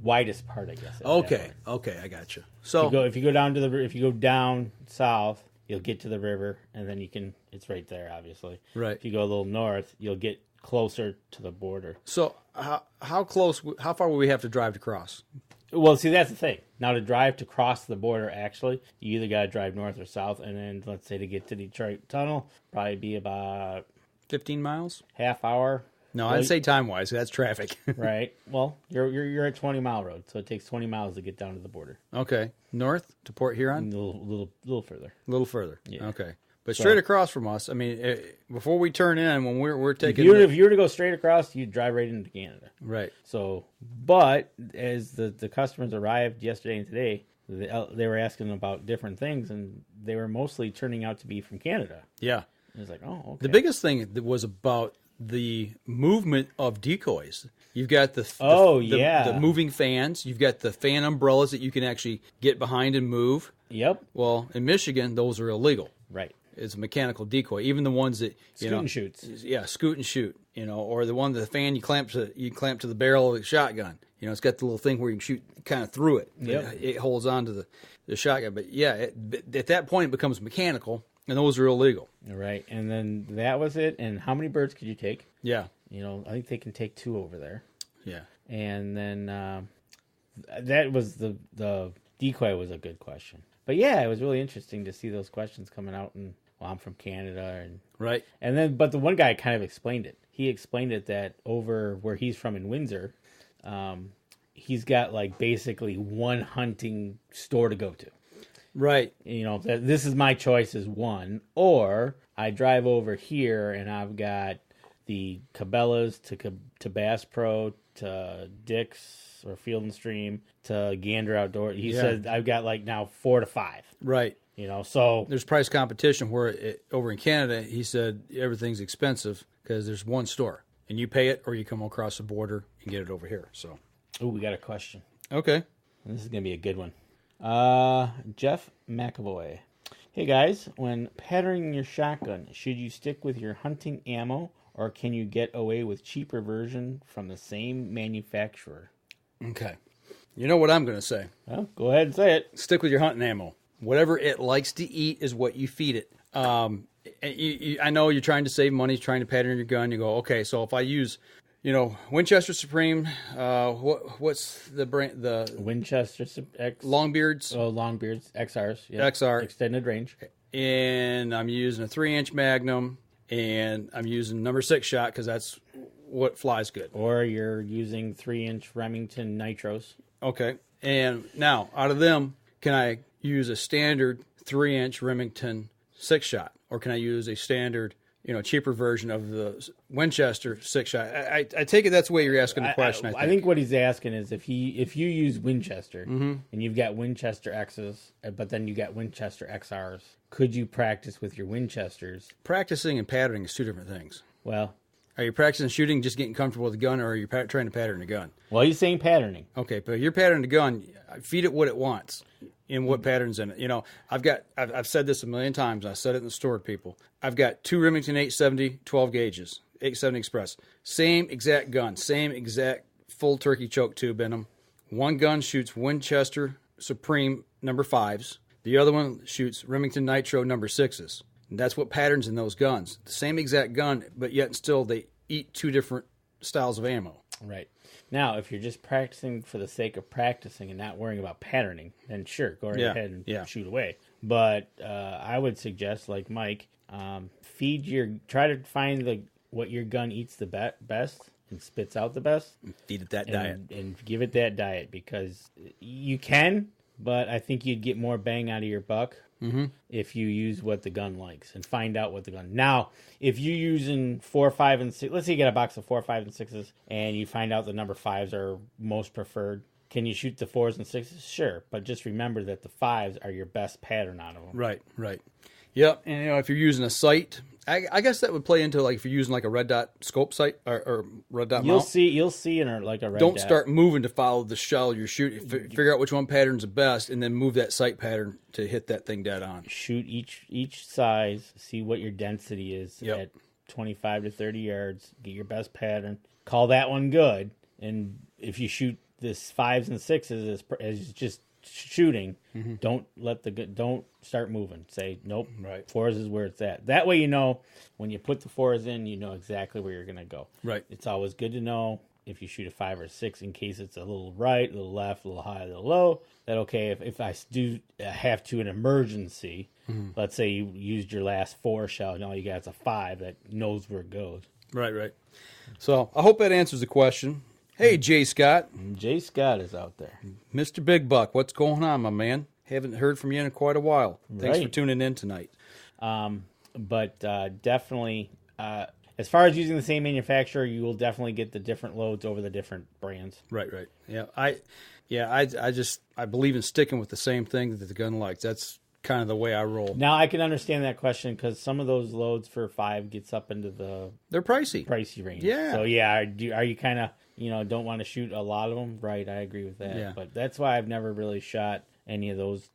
widest part, I guess. Okay, I got you. So if you go down south, you'll get to the river, and then it's right there, obviously. Right. If you go a little north, you'll get closer to the border. So how far will we have to drive to cross? Well, see, that's the thing. Now, to drive to cross the border, actually, you either got to drive north or south, and then, let's say, to get to Detroit Tunnel, probably be about 15 miles? Half hour No, I'd say time-wise. That's traffic. Right. Well, you're at 20-mile road, so it takes 20 miles to get down to the border. Okay. North to Port Huron? A little further. A little further. Yeah. Okay. But straight across from us, I mean, before we turn in, when we're taking... If you were to go straight across, you'd drive right into Canada. Right. So, but as the customers arrived yesterday and today, they were asking about different things, and they were mostly turning out to be from Canada. Yeah. It was like, oh, okay. The biggest thing that was about the movement of decoys. You've got the moving fans. You've got the fan umbrellas that you can actually get behind and move. Yep. Well, in Michigan, those are illegal. Right. It's a mechanical decoy. Even the ones that scoot and shoots. Yeah, scoot and shoot. Or the one the fan you clamp to the barrel of the shotgun. It's got the little thing where you can shoot kind of through it. Yep. It holds on to the shotgun. But yeah, at that point it becomes mechanical, and those are illegal. Right. And then that was it. And how many birds could you take? Yeah. I think they can take 2 over there. Yeah. And then that was the decoy was a good question. But yeah, it was really interesting to see those questions coming out. And well, I'm from Canada, and right. And then, but the one guy kind of explained it. He explained it that over where he's from in Windsor, he's got like basically one hunting store to go to. Right. This is my choice is one, or I drive over here and I've got the Cabela's to Bass Pro to Dick's or Field and Stream to Gander Outdoor. He said I've got like now 4 to 5. Right. So there's price competition where over in Canada, he said everything's expensive because there's one store and you pay it or you come across the border and get it over here. So, we got a question. Okay. This is going to be a good one. Jeff McAvoy. Hey guys, when patterning your shotgun, should you stick with your hunting ammo or can you get away with cheaper version from the same manufacturer? Okay. You know what I'm going to say. Well, go ahead and say it. Stick with your hunting ammo. Whatever it likes to eat is what you feed it. I know you're trying to save money, trying to pattern your gun. You go, okay, so if I use, Winchester Supreme, what's the brand? The Winchester Longbeards. Oh, Longbeards, XRs. Yep. XR. Extended range. And I'm using a 3-inch Magnum, and I'm using number 6 shot because that's what flies good. Or you're using 3-inch Remington Nitros. Okay. And now, out of them, can I use a standard 3-inch Remington 6-shot, or can I use a standard, cheaper version of the Winchester 6-shot? I take it that's the way you're asking the question. I think what he's asking is if you use Winchester and you've got Winchester X's, but then you got Winchester XRs, could you practice with your Winchesters? Practicing and patterning is 2 different things. Well, are you practicing shooting, just getting comfortable with the gun, or are you trying to pattern the gun? Well, he's saying patterning. Okay, but if you're patterning the gun, feed it what it wants. In what patterns in it. I've said this a million times. I said it in the store to people. I've got 2 Remington 870 12 gauges, 870 Express. Same exact gun, same exact full turkey choke tube in them. One gun shoots Winchester Supreme number 5s. The other one shoots Remington Nitro number 6s. And that's what patterns in those guns. The same exact gun, but yet still they eat 2 different styles of ammo. Right. Now, if you're just practicing for the sake of practicing and not worrying about patterning, then sure, go right ahead and shoot away. But I would suggest, like Mike, try to find what your gun eats the best and spits out the best. Feed it that diet. And give it that diet, because you can, but I think you'd get more bang out of your buck if you use what the gun likes and find out what the gun. Now, if you're using 4, 5, and 6, let's say you get a box of 4, 5, and 6s, and you find out the number 5s are most preferred. Can you shoot the 4s and 6s? Sure, but just remember that the 5s are your best pattern out of them. Right. Yep, and if you're using a sight, I guess that would play into if you're using a red dot scope sight or red dot mount. You'll see in a red dot. Don't start moving to follow the shell you're shooting. Figure out which one pattern's the best, and then move that sight pattern to hit that thing dead on. Shoot each size, see what your density is at 25 to 30 yards. Get your best pattern. Call that one good, and if you shoot this 5s and 6s as just shooting, don't start moving. Say nope. Right. 4s is where it's at. That way, when you put the 4s in, you know exactly where you're going to go. Right. It's always good to know if you shoot a 5 or 6 in case it's a little right, a little left, a little high, a little low. That okay, if I do have to an emergency, let's say you used your last 4 shell, and all you got is a 5 that knows where it goes. Right. So I hope that answers the question. Hey, Jay Scott. Jay Scott is out there. Mr. Big Buck, what's going on, my man? Haven't heard from you in quite a while. Thanks for tuning in tonight. But definitely, as far as using the same manufacturer, you will definitely get the different loads over the different brands. Right. Yeah, I believe in sticking with the same thing that the gun likes. That's kind of the way I roll. Now I can understand that question because some of those loads for 5 gets up into they're pricey range. Yeah. So are you kind of don't want to shoot a lot of them? Right. I agree with that. Yeah. But that's why I've never really shot any of those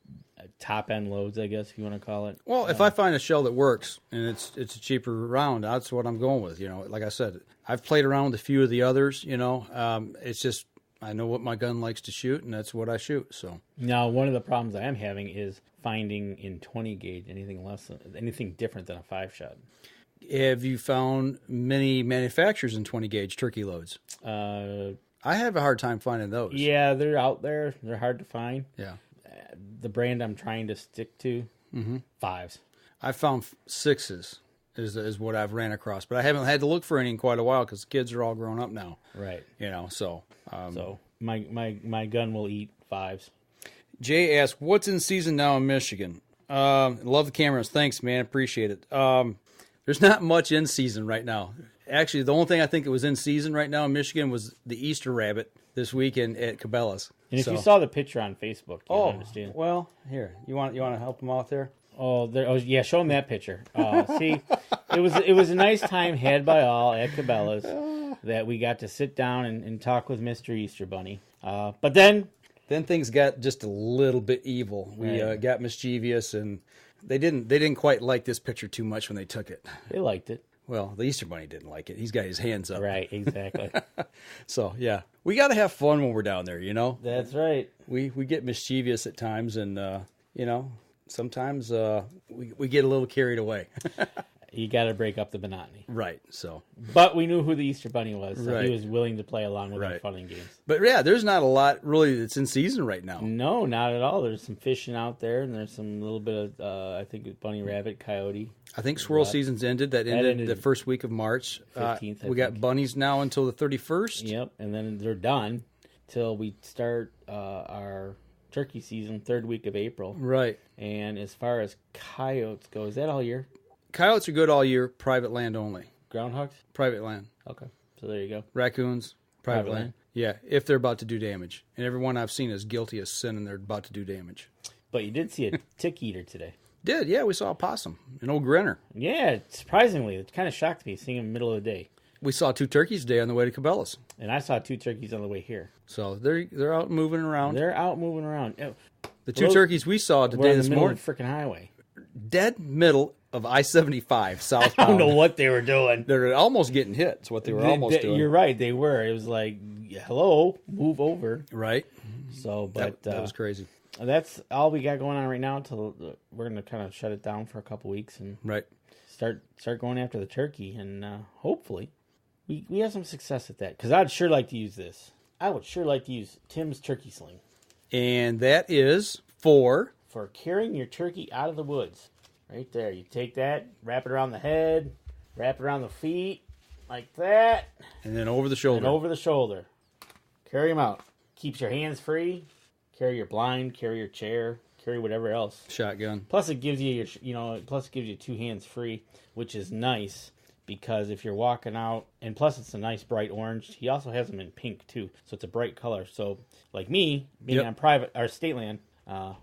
top end loads, I guess if you want to call it. Well, if I find a shell that works and it's a cheaper round, that's what I'm going with. Like I said, I've played around with a few of the others. It's just I know what my gun likes to shoot, and that's what I shoot. So now, one of the problems I am having is finding in 20 gauge anything different than a 5-shot. Have you found many manufacturers in 20 gauge turkey loads? I have a hard time finding those. Yeah, they're out there. They're hard to find. Yeah. The brand I'm trying to stick to, 5s. I found 6s is what I've ran across, but I haven't had to look for any in quite a while because the kids are all grown up now. Right. So my gun will eat 5s. Jay asked, "What's in season now in Michigan?" Love the cameras. Thanks, man. Appreciate it. There's not much in season right now. Actually, the only thing I think that was in season right now in Michigan was the Easter rabbit this weekend at Cabela's. And if you saw the picture on Facebook, you understand. Well, here you want to help them out there. Show them that picture. See, it was a nice time had by all at Cabela's that we got to sit down and talk with Mr. Easter Bunny. But then things got just a little bit evil. We got mischievous, and they didn't quite like this picture too much when they took it. They liked it. Well, the Easter Bunny didn't like it. He's got his hands up. Right, exactly. So, yeah. We got to have fun when we're down there, That's right. We get mischievous at times, and, sometimes we get a little carried away. You got to break up the monotony. Right, so. But we knew who the Easter Bunny was, so right. He was willing to play along with our fun and games. But, yeah, there's not a lot, really, that's in season right now. No, not at all. There's some fishing out there, and there's some little bit of, I think, bunny, rabbit, coyote. I think squirrel season's ended. That ended the first week of March. 15th, we got bunnies now until the 31st. Yep, and then they're done till we start our turkey season, 3rd week of April. Right. And as far as coyotes go, is that all year? Coyotes are good all year, private land only. Groundhogs? Private land. Okay, so there you go. Raccoons, private land. Yeah, if they're about to do damage. And everyone I've seen is guilty of sin and they're about to do damage. But you did see a tick eater today. Did, yeah, we saw a possum, an old grinner. Yeah, surprisingly, it kind of shocked me seeing him in the middle of the day. We saw 2 turkeys today on the way to Cabela's. And I saw 2 turkeys on the way here. So they're out moving around. They're out moving around. The 2 turkeys we saw today this morning. Of the freaking highway. Dead middle of I-75 southbound. I don't know what they were doing. They're almost getting hit. That's what they were almost doing. You're right, they were. It was like, hello, move over. Right. So, but that was crazy. That's all we got going on right now. Until we're going to kind of shut it down for a couple weeks and start going after the turkey, and hopefully we have some success at that. Because I'd sure like to use this. I would sure like to use Tim's turkey sling, and that is for carrying your turkey out of the woods. Right there, you take that, wrap it around the head, wrap it around the feet, like that, and then over the shoulder. Carry them out. Keeps your hands free. Carry your blind, carry your chair, carry whatever else. Shotgun. Plus it gives you plus it gives you 2 hands free, which is nice because if you're walking out, and plus it's a nice bright orange. He also has them in pink too, so it's a bright color. So like me, being on private or state land,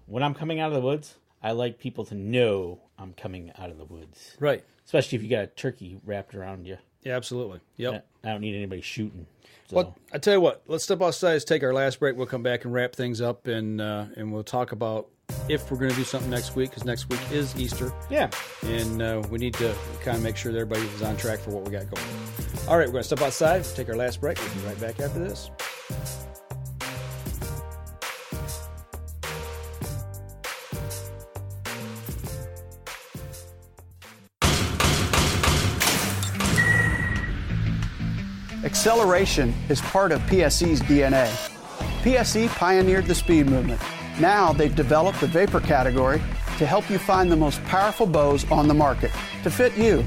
when I'm coming out of the woods, I like people to know I'm coming out of the woods. Right. Especially if you got a turkey wrapped around you. Yeah, absolutely. Yep. I don't need anybody shooting. So. Well, I tell you what, let's step outside, let's take our last break. We'll come back and wrap things up, and we'll talk about if we're going to do something next week, because next week is Easter. Yeah. And we need to kind of make sure that everybody is on track for what we got going. All right, we're going to step outside, take our last break. We'll be right back after this. Acceleration is part of PSE's DNA. PSE pioneered the speed movement. Now they've developed the vapor category to help you find the most powerful bows on the market to fit you.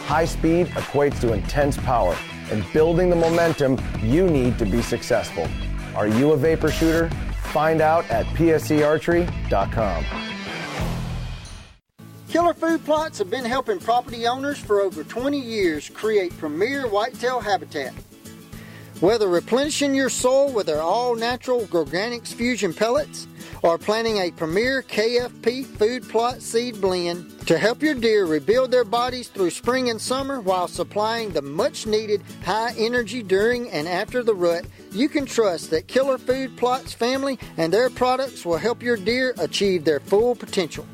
High speed equates to intense power and building the momentum you need to be successful. Are you a vapor shooter? Find out at psearchery.com. Killer Food Plots have been helping property owners for over 20 years create premier whitetail habitat. Whether replenishing your soil with their all-natural Organics Fusion pellets or planting a premier KFP food plot seed blend to help your deer rebuild their bodies through spring and summer while supplying the much-needed high energy during and after the rut, you can trust that Killer Food Plots family and their products will help your deer achieve their full potential.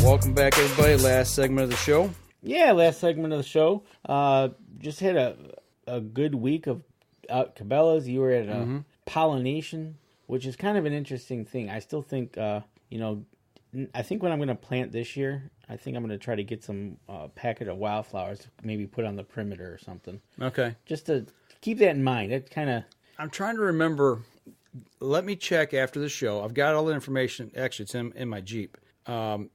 Welcome back, everybody. Last segment of the show. Yeah, last segment of the show. Just had a good week of Cabela's. You were at Pollination, which is kind of an interesting thing. I still think, I think when I'm going to plant this year, I think I'm going to try to get some packet of wildflowers, maybe put on the perimeter or something. Okay. Just to keep that in mind. It kind of. I'm trying to remember. Let me check after the show. I've got all the information. Actually, it's in my Jeep. On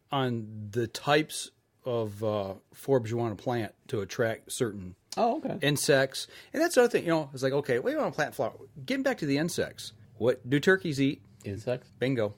the types of forbs you want to plant to attract certain insects. And that's the other thing, it's like, okay, we want to plant flower. Getting back to the insects. What do turkeys eat? Insects. Bingo.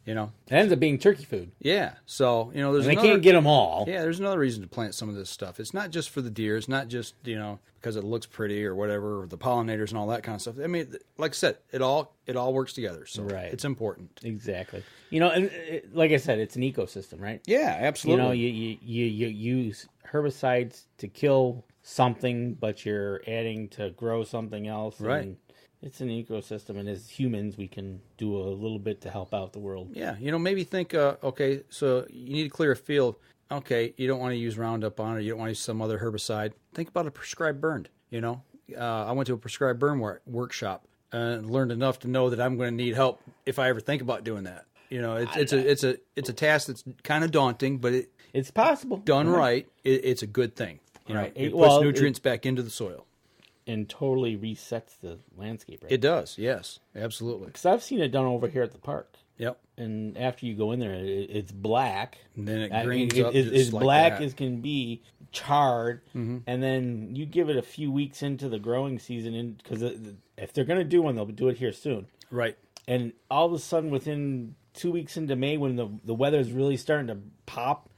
It ends up being turkey food. Yeah. So, there's they can't get them all. Yeah, there's another reason to plant some of this stuff. It's not just for the deer. It's not just, because it looks pretty or whatever, or the pollinators and all that kind of stuff. I mean, like I said, it all works together. So it's important. Exactly. And like I said, it's an ecosystem, right? Yeah, absolutely. You use herbicides to kill something, but you're adding to grow something else. Right. And it's an ecosystem, and as humans, we can do a little bit to help out the world. Yeah, maybe think, okay, so you need to clear a field. Okay, you don't want to use Roundup on it. You don't want to use some other herbicide. Think about a prescribed burn, I went to a prescribed burn workshop and learned enough to know that I'm going to need help if I ever think about doing that. It's a task that's kind of daunting, but it's possible. Done right, it's a good thing. It puts nutrients back into the soil. And totally resets the landscape, right? It does, yes, absolutely. Because I've seen it done over here at the park. Yep. And after you go in there, it's black. And then it greens up just as like black that. As can be, charred. Mm-hmm. And then you give it a few weeks into the growing season, because if they're going to do one, they'll do it here soon. Right. And all of a sudden, within 2 weeks into May, when the weather's really starting to pop,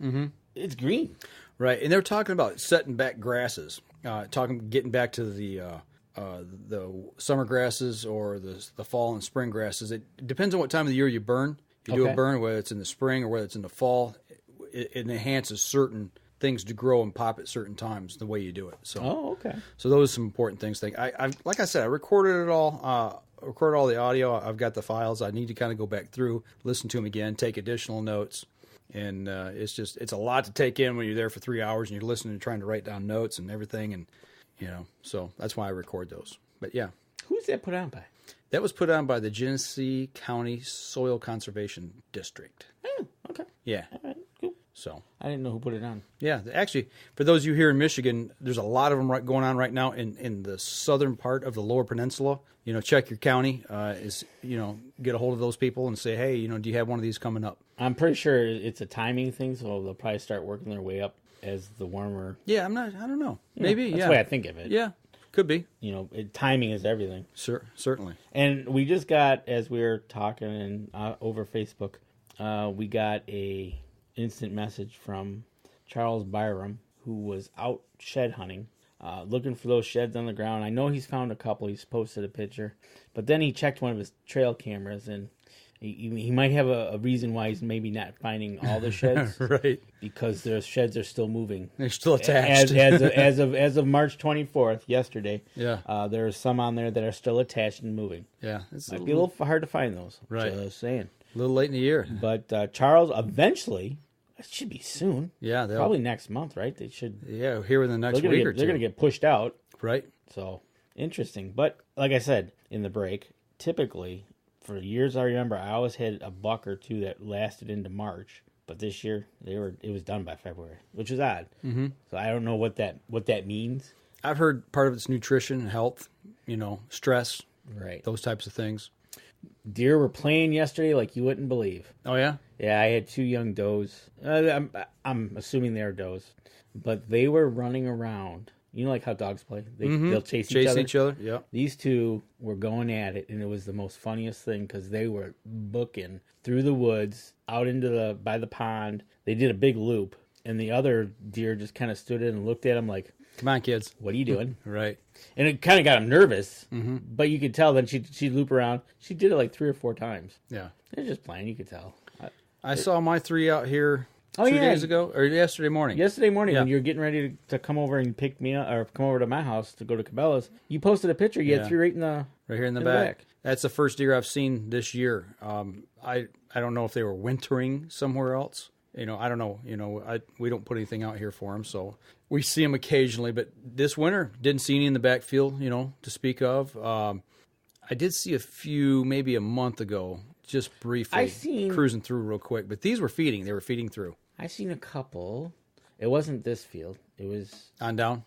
it's green. Right. And they're talking about setting back grasses. Getting back to the summer grasses or the fall and spring grasses. It depends on what time of the year you burn. If you do a burn, whether it's in the spring or whether it's in the fall, it enhances certain things to grow and pop at certain times the way you do it. So, So those are some important things. I like I said, I recorded it all. Recorded all the audio. I've got the files. I need to kind of go back through, listen to them again, take additional notes. And it's a lot to take in when you're there for 3 hours and you're listening and trying to write down notes and everything. And, so that's why I record those. But yeah. Who's that put on by? That was put on by the Genesee County Soil Conservation District. Oh, okay. Yeah. All right, cool. So I didn't know who put it on. Yeah, actually, for those of you here in Michigan, there's a lot of them going on right now in the southern part of the Lower Peninsula. Check your county. Get a hold of those people and say, hey, do you have one of these coming up? I'm pretty sure it's a timing thing, so they'll probably start working their way up as the warmer. Yeah, I don't know. Maybe, that's the way I think of it. Yeah, could be. Timing is everything. Certainly. And we just got, as we were talking over Facebook, we got a instant message from Charles Byram, who was out shed hunting, looking for those sheds on the ground. I know he's found a couple. He's posted a picture, but then he checked one of his trail cameras, and he might have a reason why he's maybe not finding all the sheds, right? Because their sheds are still moving. They're still attached. As of March 24th, yesterday. Yeah. There are some on there that are still attached and moving. Yeah, Might be a little hard to find those. Right. Just saying. A little late in the year. But Charles, eventually, it should be soon. Yeah, probably next month, right? They should. Yeah, here in the next week or two. They're going to get pushed out. Right. So interesting. But like I said in the break, typically for years I remember I always had a buck or two that lasted into March. But this year it was done by February, which is odd. Mm-hmm. So I don't know what that means. I've heard part of it's nutrition and health, stress, right? Those types of things. Deer were playing yesterday like you wouldn't believe. Oh, yeah? Yeah, I had 2 young does. I'm assuming they're does. But they were running around. You know, like how dogs play? They'll chase each other. Yeah. These 2 were going at it, and it was the most funniest thing because they were booking through the woods, out into by the pond. They did a big loop, and the other deer just kind of stood in and looked at them like, come on, kids. What are you doing? Right. And it kind of got him nervous, but you could tell then she'd loop around. She did it like 3 or 4 times. Yeah. They're just playing, you could tell. I saw my 3 out here 2 days ago, or yesterday morning. Yesterday morning, when you were getting ready to come over and pick me up, or come over to my house to go to Cabela's, you posted a picture. You had 3 right here in the back. That's the first deer I've seen this year. I don't know if they were wintering somewhere else. I don't know. We don't put anything out here for them, so we see them occasionally. But this winter, didn't see any in the backfield, to speak of. I did see a few maybe a month ago, just briefly, cruising through real quick. But these were feeding. They were feeding through. I seen a couple. It wasn't this field. It was on down.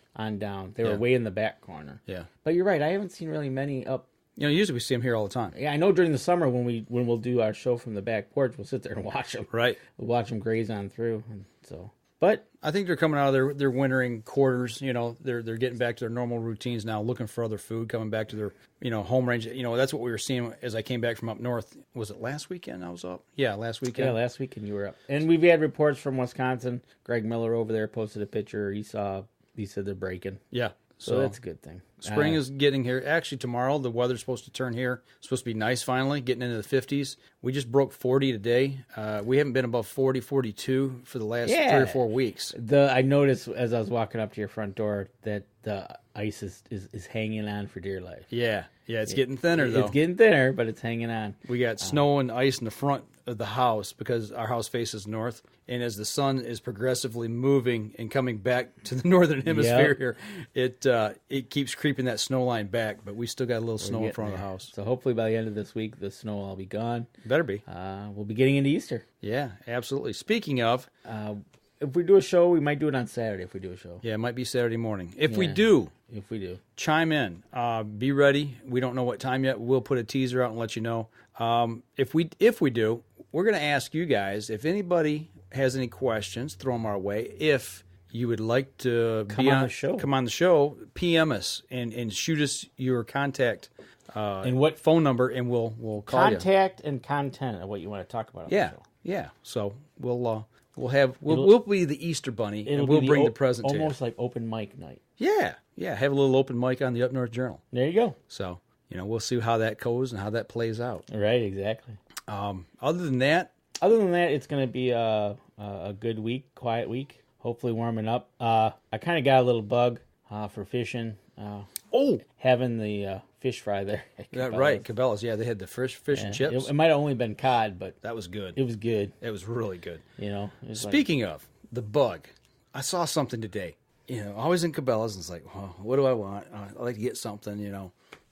They were way in the back corner. Yeah. But you're right. I haven't seen really many up. Usually we see them here all the time. Yeah, I know during the summer when we'll do our show from the back porch, we'll sit there and watch them. Right. We'll watch them graze on through. But I think they're coming out of their wintering quarters. They're getting back to their normal routines now, looking for other food, coming back to their home range. That's what we were seeing as I came back from up north. Was it last weekend I was up? Yeah, last weekend. Yeah, last weekend you were up. And we've had reports from Wisconsin. Greg Miller over there posted a picture. He said they're breaking. Yeah. So that's a good thing. Spring is getting here. Actually, tomorrow, the weather's supposed to turn here. It's supposed to be nice finally, getting into the 50s. We just broke 40 today. We haven't been above 40, 42 for the last 3 or 4 weeks. I noticed as I was walking up to your front door that the ice is hanging on for dear life. Yeah. Yeah, it's getting thinner, though. It's getting thinner, but it's hanging on. We got snow and ice in the front of the house because our house faces north. And as the sun is progressively moving and coming back to the northern hemisphere here, it keeps creeping that snow line back. But we still got a little snow in front of the house. So hopefully by the end of this week, the snow will all be gone. Better be. We'll be getting into Easter. Yeah, absolutely. Speaking of... if we do a show, we might do it on Saturday if we do a show. Yeah, it might be Saturday morning. If we do, chime in. Be ready. We don't know what time yet. We'll put a teaser out and let you know. If we do, we're going to ask you guys, if anybody has any questions, throw them our way. If you would like to come on the show, PM us and shoot us your contact and what phone number, and we'll call you. Contact and content of what you want to talk about on the show. Yeah. So we'll be the Easter bunny, and we'll bring the present to you. Almost like open mic night. Yeah. Have a little open mic on the Up North Journal. There you go. So, we'll see how that goes and how that plays out. Right, exactly. Other than that, it's going to be a good week, quiet week. Hopefully warming up. I kind of got a little bug for fishing. Having the fish fry there. Right, Cabela's. Yeah, they had the fish and chips. It might have only been cod, but that was good. It was good. It was really good. Speaking of the bug, I saw something today. Always in Cabela's, and it's like, well, what do I want? I like to get something,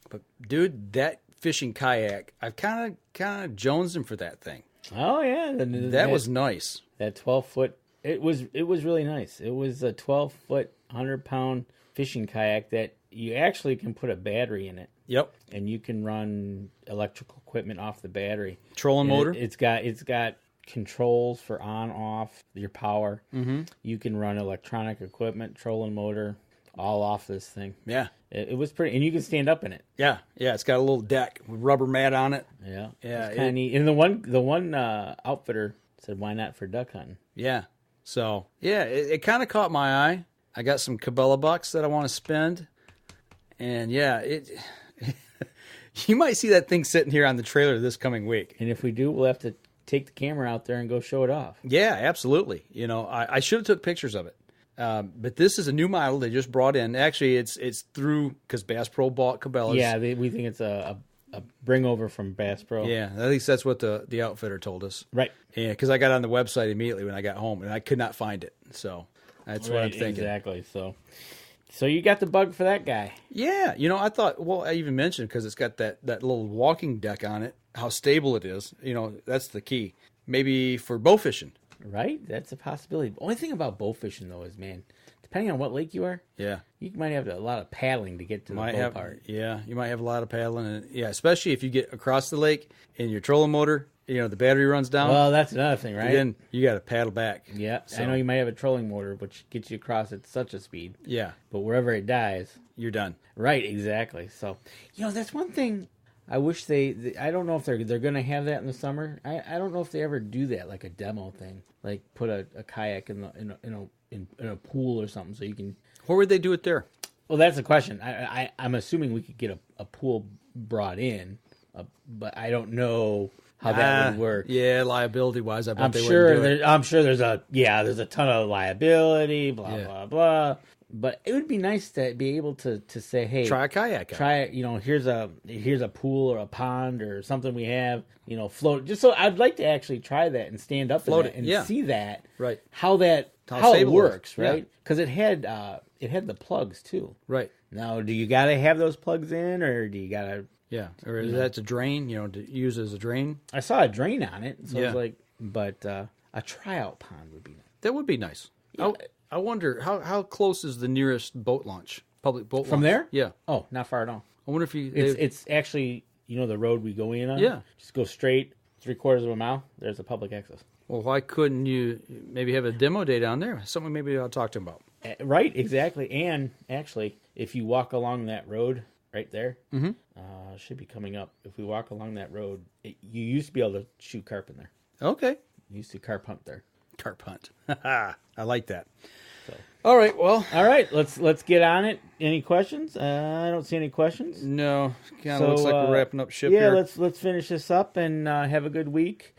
But dude, that fishing kayak, I've kind of jonesing for that thing. Oh yeah, that was nice. That 12-foot. It was really nice. It was a 12-foot, 100-pound fishing kayak that you actually can put a battery in it. Yep. And you can run electrical equipment off the battery. Trolling motor. It's got controls for on off your power. Mm-hmm. You can run electronic equipment, trolling motor, all off this thing. Yeah. It was pretty, and you can stand up in it. Yeah. It's got a little deck with rubber mat on it. Yeah. It's kind of neat. And the one outfitter said, "Why not for duck hunting?" Yeah. So it kind of caught my eye. I got some Cabela bucks that I want to spend, and you might see that thing sitting here on the trailer this coming week. And if we do, we'll have to take the camera out there and go show it off. Yeah, absolutely. I should have took pictures of it. But this is a new model they just brought in. Actually, it's through because Bass Pro bought Cabela's. Yeah, we think it's a bring over from Bass Pro. Yeah, at least that's what the outfitter told us. Right. Yeah, because I got on the website immediately when I got home, and I could not find it. So that's what I'm thinking. Exactly. So you got the bug for that guy. Yeah. I thought, well, I even mentioned because it's got that little walking deck on it, how stable it is. That's the key. Maybe for bow fishing. Right? That's a possibility. The only thing about bow fishing, though, is, man, depending on what lake you are, yeah, you might have a lot of paddling to get to the boat part. Yeah, you might have a lot of paddling. And, yeah, especially if you get across the lake and your trolling motor, the battery runs down. Well, that's another thing, right? Then you got to paddle back. Yeah, so. I know you might have a trolling motor, which gets you across at such a speed. Yeah. But wherever it dies, you're done. Right, exactly. So, that's one thing I wish I don't know if they're going to have that in the summer. I don't know if they ever do that, like a demo thing, like put a kayak in a pool or something, so you can. Where would they do it there? Well, that's the question. I'm assuming we could get a pool brought in, but I don't know how that would work. Yeah, liability wise, I'm sure there's a ton of liability, blah blah. But it would be nice to be able to say, hey, try a kayak. Try it. Here's a pool or a pond or something we have. Float. Just so I'd like to actually try that and stand up float in that and see that. Right. How it works. Right. Because it had the plugs too. Right. Now, do you got to have those plugs in, or do you got to? Yeah. Or is that a drain? To use as a drain. I saw a drain on it. So I was like, but a tryout pond would be nice. That would be nice. Yeah. I wonder how close is the nearest boat launch, public boat launch? From there? Yeah. Oh, not far at all. I wonder if it's actually the road we go in on. Yeah. Just go straight 3/4 of a mile. There's a public access. Well, why couldn't you maybe have a demo day down there? Something maybe I'll talk to him about. Right, exactly. And actually, if you walk along that road right there, should be coming up. If we walk along that road, you used to be able to shoot carp in there. Okay. You used to carp hunt there. Carp hunt. I like that. So. All right. Let's get on it. Any questions? I don't see any questions. No. Kind of looks like we're wrapping up ship here. Yeah, let's finish this up and have a good week.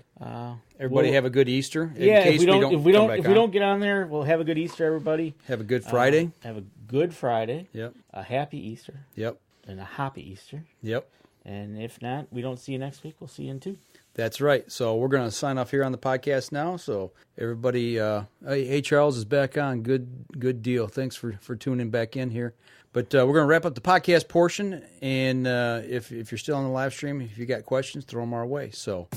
Everybody have a good Easter. If we don't get on there, we'll have a good Easter, everybody. Have a good Friday. Have a good Friday. Yep. A happy Easter. Yep. And a happy Easter. Yep. And if not, we don't see you next week. We'll see you in 2. That's right. So we're going to sign off here on the podcast now. So everybody, hey, Charles is back on. Good deal. Thanks for tuning back in here. But we're going to wrap up the podcast portion. And if you're still on the live stream, if you got questions, throw them our way. So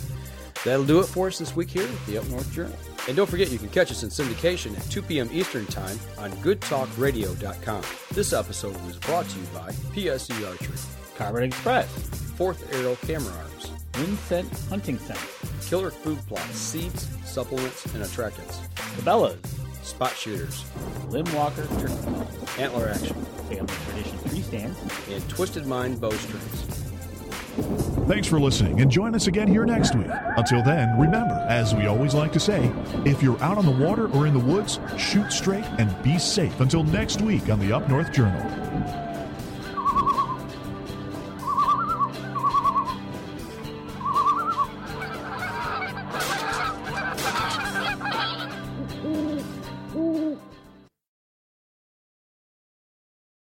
that'll do it for us this week here at the Up North Journal. And don't forget, you can catch us in syndication at 2 p.m. Eastern Time on goodtalkradio.com. This episode was brought to you by PSE Archery, Carbon Express, Fourth Arrow Camera Arms, Winsett Hunting Center, Killer Food Plots, Seeds, Supplements, and Attractants, Cabela's, Spot Shooters, Limb Walker Turkey, Antler Action, Family Tradition Tree Stands, and Twisted Mind Bowstrings. Thanks for listening, and join us again here next week. Until then, remember, as we always like to say, if you're out on the water or in the woods, shoot straight and be safe. Until next week on the Up North Journal.